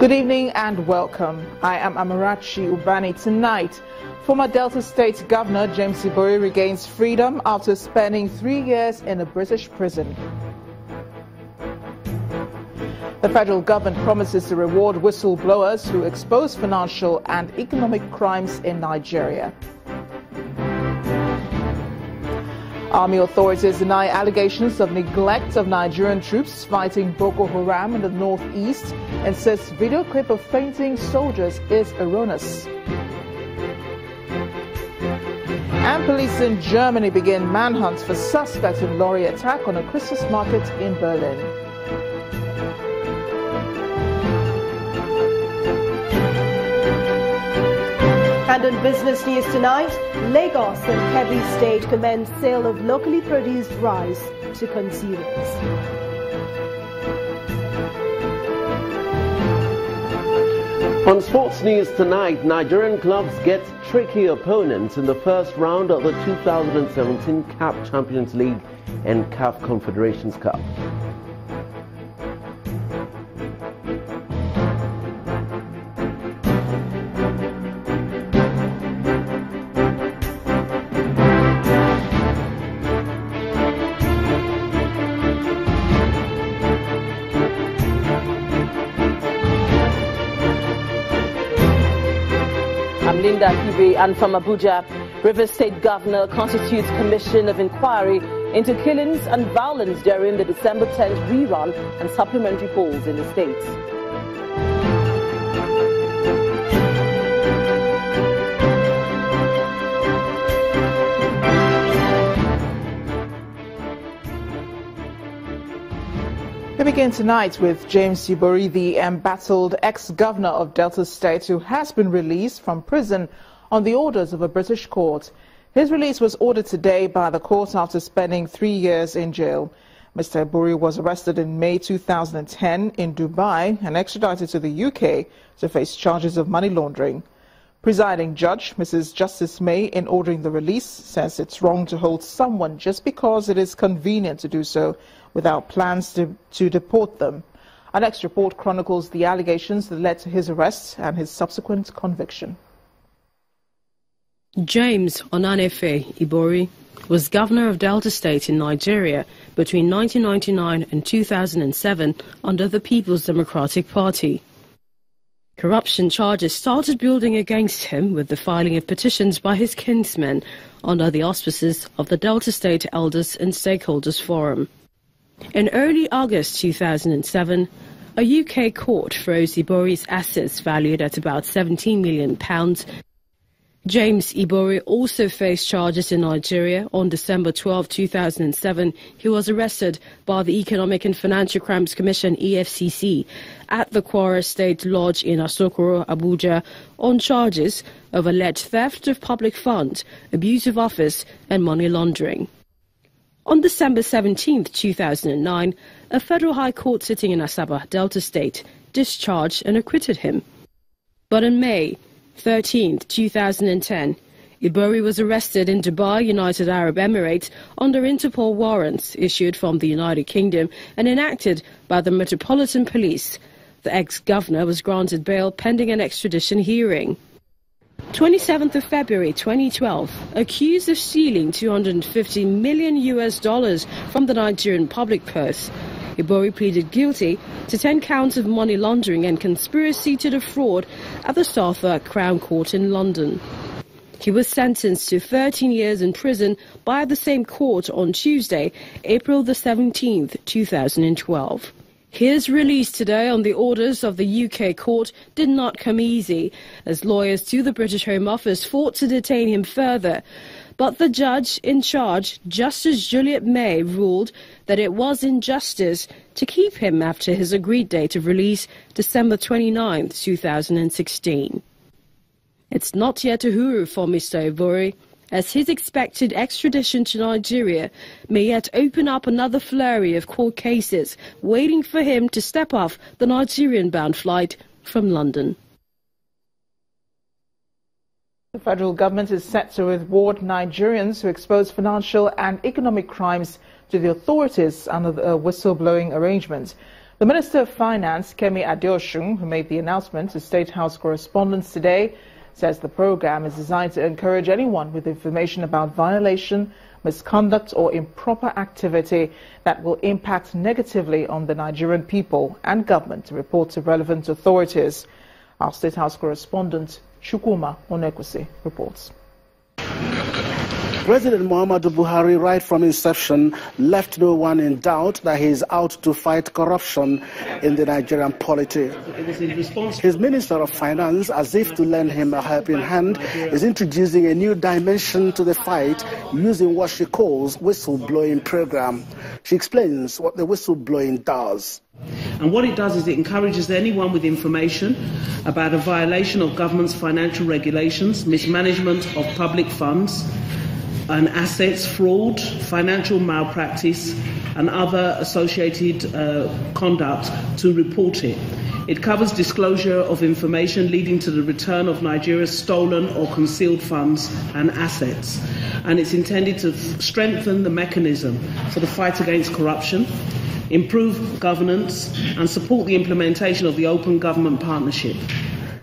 Good evening and welcome. I am Amarachi Ubani. Tonight, former Delta State Governor James Ibori regains freedom after spending 3 years in a British prison. The federal government promises to reward whistleblowers who expose financial and economic crimes in Nigeria. Army authorities deny allegations of neglect of Nigerian troops fighting Boko Haram in the northeast and says video clip of fainting soldiers is erroneous. And police in Germany begin manhunt for suspects in lorry attack on a Christmas market in Berlin. And in business news tonight, Lagos and Kebbi State commence sale of locally produced rice to consumers. On sports news tonight, Nigerian clubs get tricky opponents in the first round of the 2017 CAF Champions League and CAF Confederations Cup. Linda Kibe, and from Abuja, Rivers State Governor constitutes commission of inquiry into killings and violence during the December 10th rerun and supplementary polls in the state. We begin tonight with James Ibori, the embattled ex-governor of Delta State, who has been released from prison on the orders of a British court. His release was ordered today by the court after spending 3 years in jail. Mr. Ibori was arrested in May 2010 in Dubai and extradited to the UK to face charges of money laundering. Presiding judge, Mrs. Justice May, in ordering the release, says it's wrong to hold someone just because it is convenient to do so without plans to deport them. Our next report chronicles the allegations that led to his arrest and his subsequent conviction. James Onanefe Ibori was governor of Delta State in Nigeria between 1999 and 2007 under the People's Democratic Party. Corruption charges started building against him with the filing of petitions by his kinsmen under the auspices of the Delta State Elders and Stakeholders Forum. In early August 2007, a UK court froze Ibori's assets valued at about £17 million. James Ibori also faced charges in Nigeria. On December 12, 2007, he was arrested by the Economic and Financial Crimes Commission (EFCC) at the Kwara State Lodge in Asokoro, Abuja, on charges of alleged theft of public funds, abuse of office and money laundering. On December 17, 2009, a federal high court sitting in Asaba, Delta State, discharged and acquitted him. But on May 13, 2010, Ibori was arrested in Dubai, United Arab Emirates, under Interpol warrants issued from the United Kingdom and enacted by the Metropolitan Police. The ex-governor was granted bail pending an extradition hearing. 27th of February 2012, accused of stealing $250 million from the Nigerian public purse, Ibori pleaded guilty to 10 counts of money laundering and conspiracy to defraud at the Southwark Crown Court in London. He was sentenced to 13 years in prison by the same court on Tuesday, April the 17th, 2012. His release today on the orders of the UK court did not come easy, as lawyers to the British Home Office fought to detain him further. But the judge in charge, Justice Juliet May, ruled that it was injustice to keep him after his agreed date of release, December 29, 2016. It's not yet a hurrah for Mr. Ibori, as his expected extradition to Nigeria may yet open up another flurry of court cases waiting for him to step off the Nigerian-bound flight from London. The federal government is set to reward Nigerians who expose financial and economic crimes to the authorities under the whistleblowing arrangement. The Minister of Finance, Kemi Adeosun, who made the announcement to State House correspondents today, says the program is designed to encourage anyone with information about violation, misconduct or improper activity that will impact negatively on the Nigerian people and government to report to relevant authorities. Our State House correspondent, Chukwuma Onekwusi, reports. President Muhammadu Buhari, right from inception, left no one in doubt that he is out to fight corruption in the Nigerian polity. His Minister of Finance, as if to lend him a helping hand, is introducing a new dimension to the fight using what she calls whistleblowing program. She explains what the whistleblowing does. And what it does is it encourages anyone with information about a violation of government's financial regulations, mismanagement of public funds and assets, fraud, financial malpractice and other associated conduct to report it. It covers disclosure of information leading to the return of Nigeria's stolen or concealed funds and assets. And it's intended to strengthen the mechanism for the fight against corruption, improve governance and support the implementation of the Open Government Partnership.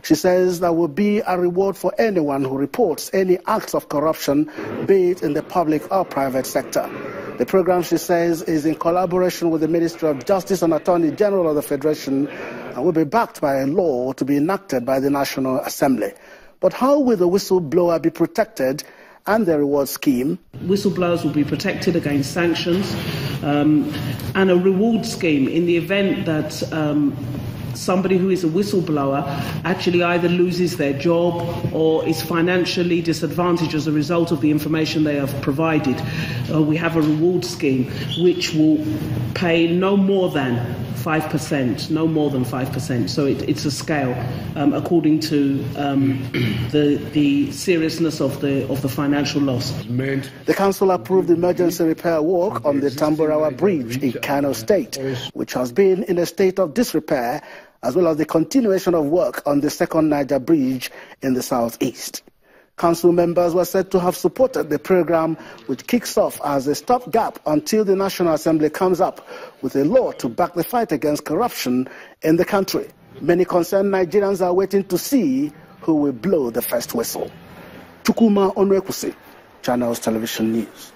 She says there will be a reward for anyone who reports any acts of corruption, be it in the public or private sector. The program, she says, is in collaboration with the Ministry of Justice and Attorney General of the Federation and will be backed by a law to be enacted by the National Assembly. But how will the whistleblower be protected and the reward scheme? Whistleblowers will be protected against sanctions and a reward scheme in the event that somebody who is a whistleblower actually either loses their job or is financially disadvantaged as a result of the information they have provided. We have a reward scheme which will pay no more than 5%, no more than 5%. So it's a scale according to the seriousness of the financial loss. The council approved emergency repair work on the Tamburawa Bridge in Kano State, which has been in a state of disrepair, as well as the continuation of work on the second Niger Bridge in the southeast. Council members were said to have supported the program, which kicks off as a stopgap until the National Assembly comes up with a law to back the fight against corruption in the country. Many concerned Nigerians are waiting to see who will blow the first whistle. Chukwuma Onekwusi, Channels Television News.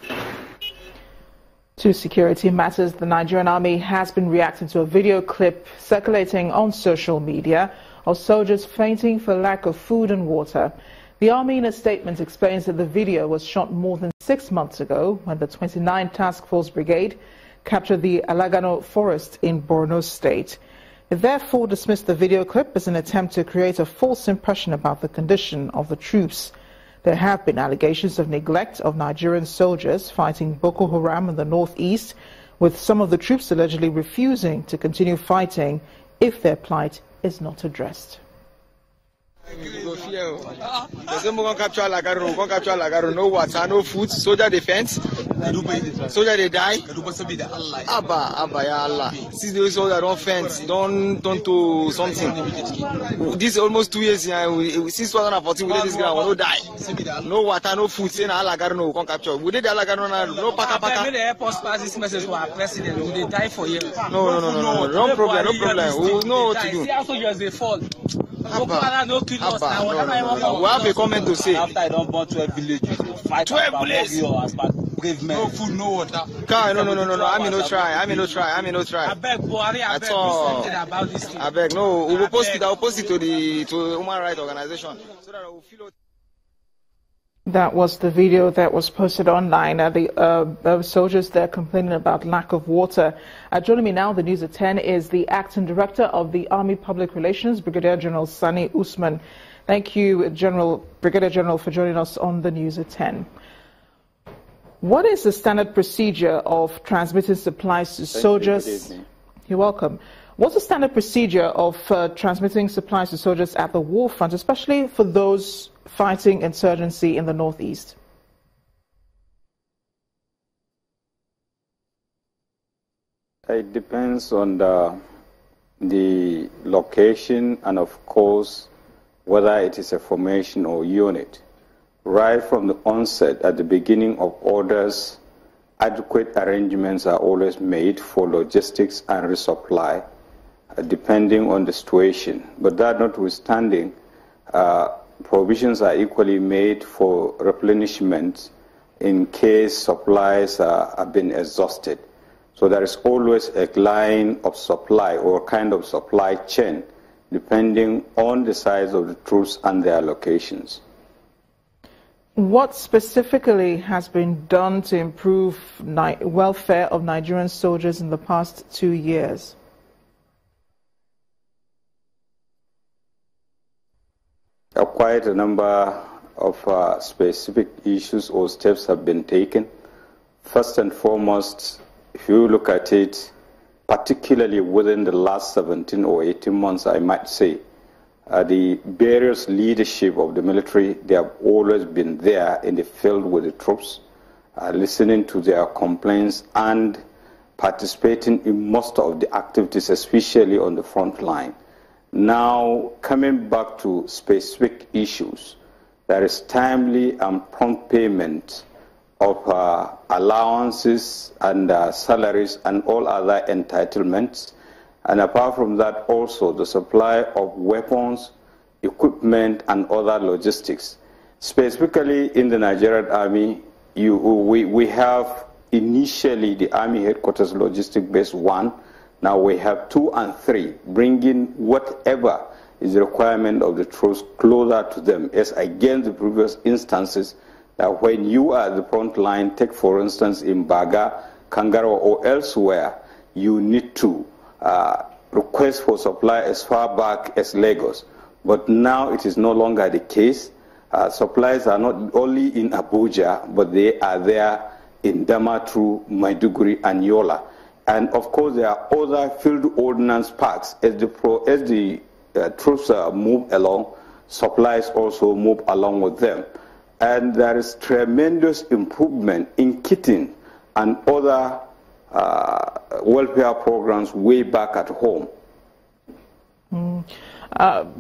To security matters, the Nigerian Army has been reacting to a video clip circulating on social media of soldiers fainting for lack of food and water. The Army, in a statement, explains that the video was shot more than 6 months ago when the 29th Task Force Brigade captured the Alagano forest in Borno State. It therefore dismissed the video clip as an attempt to create a false impression about the condition of the troops. There have been allegations of neglect of Nigerian soldiers fighting Boko Haram in the northeast, with some of the troops allegedly refusing to continue fighting if their plight is not addressed. No water, no food, soldier defense, soldier they die. Abba, ya Allah. See those soldiers don't fence, don't do something. This is almost 2 years now. Since 2014, we did this ground, we no die. No water, no food. Say na Alagaro no can capture. We did the Alagaro no paka. When the airport pass this message to our president, will they die for you? No. No problem. We know what to do. See how soldiers they fall. No, we have a comment to say. After I don't burn 12 villages, fight 12 villages. No food, no water. No. I mean no try. I beg Buhari, I beg do something about this thing. I beg no. We will post it to the human rights organization so that we will feel. That was the video that was posted online. The soldiers there complaining about lack of water. Joining me now, the News at 10, is the Acting Director of the Army Public Relations, Brigadier General Sani Usman. Thank you, Brigadier General, for joining us on the News at 10. What is the standard procedure of transmitting supplies to soldiers? You're welcome. What's the standard procedure of transmitting supplies to soldiers at the war front, especially for those fighting insurgency in the northeast? It depends on the location and, of course, whether it is a formation or unit. Right from the onset, at the beginning of orders, adequate arrangements are always made for logistics and resupply depending on the situation. But that notwithstanding, provisions are equally made for replenishment in case supplies have been exhausted. So there is always a line of supply or kind of supply chain depending on the size of the troops and their locations. What specifically has been done to improve welfare of Nigerian soldiers in the past 2 years? Quite a number of specific issues or steps have been taken. First and foremost, if you look at it, particularly within the last 17 or 18 months, I might say, the various leadership of the military, they have always been there in the field with the troops, listening to their complaints and participating in most of the activities, especially on the front line. Now, coming back to specific issues, there is timely and prompt payment of allowances and salaries and all other entitlements. And apart from that, also the supply of weapons, equipment, and other logistics. Specifically in the Nigerian Army, we have initially the Army Headquarters Logistic Base 1. Now we have 2 and 3, bringing whatever is the requirement of the troops closer to them, as against the previous instances that when you are at the front line, take for instance in Baga, Kangaro, or elsewhere, you need to request for supply as far back as Lagos. But now it is no longer the case. Supplies are not only in Abuja, but they are there in Damaturu, Maiduguri, and Yola. And of course, there are other field ordnance parks. As the troops move along, supplies also move along with them. And there is tremendous improvement in kitting and other welfare programs way back at home.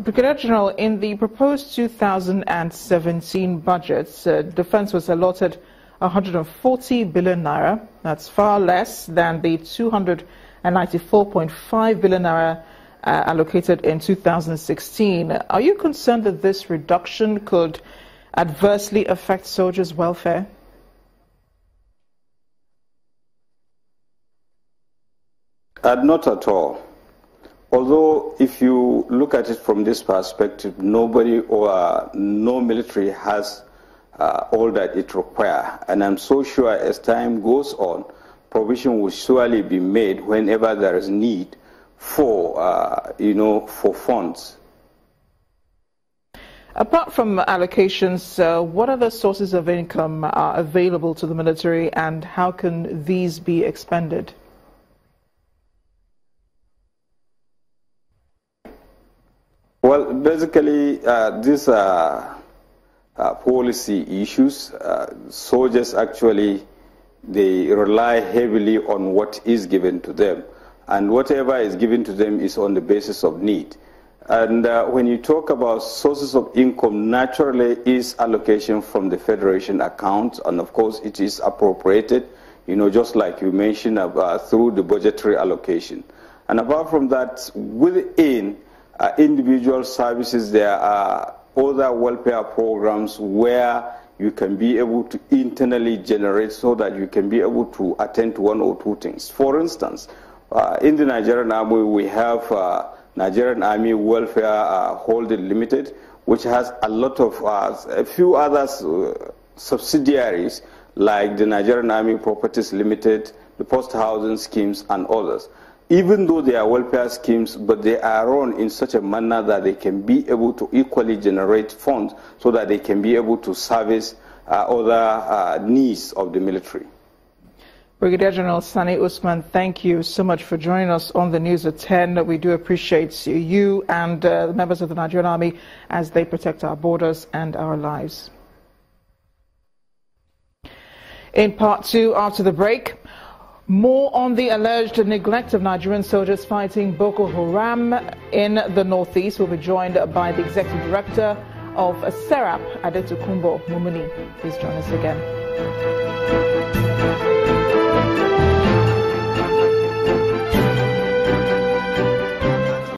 Brigadier General, in the proposed 2017 budget, defense was allotted 140 billion naira. That's far less than the 294.5 billion naira allocated in 2016. Are you concerned that this reduction could adversely affect soldiers' welfare? Not at all. Although, if you look at it from this perspective, nobody or no military has all that it requires. And I'm so sure as time goes on, provision will surely be made whenever there is need for, for funds. Apart from allocations, what other sources of income are available to the military, and how can these be expended? Well, basically, these are policy issues. Soldiers actually, they rely heavily on what is given to them. And whatever is given to them is on the basis of need. And when you talk about sources of income, naturally is allocation from the Federation account. And of course, it is appropriated, just like you mentioned, through the budgetary allocation. And apart from that, within individual services, there are other welfare programs where you can be able to internally generate so that you can be able to attend to 1 or 2 things. For instance, in the Nigerian Army, we have Nigerian Army Welfare Holding Limited, which has a lot of, a few other subsidiaries like the Nigerian Army Properties Limited, the Post Housing Schemes, and others. Even though they are welfare schemes, but they are run in such a manner that they can be able to equally generate funds so that they can be able to service other needs of the military. Brigadier General Sani Usman, thank you so much for joining us on the News at 10. We do appreciate you and the members of the Nigerian Army as they protect our borders and our lives. In part 2, after the break, more on the alleged neglect of Nigerian soldiers fighting Boko Haram in the northeast. We'll be joined by the Executive Director of SERAP, Adetukumbo Mumuni. Please join us again.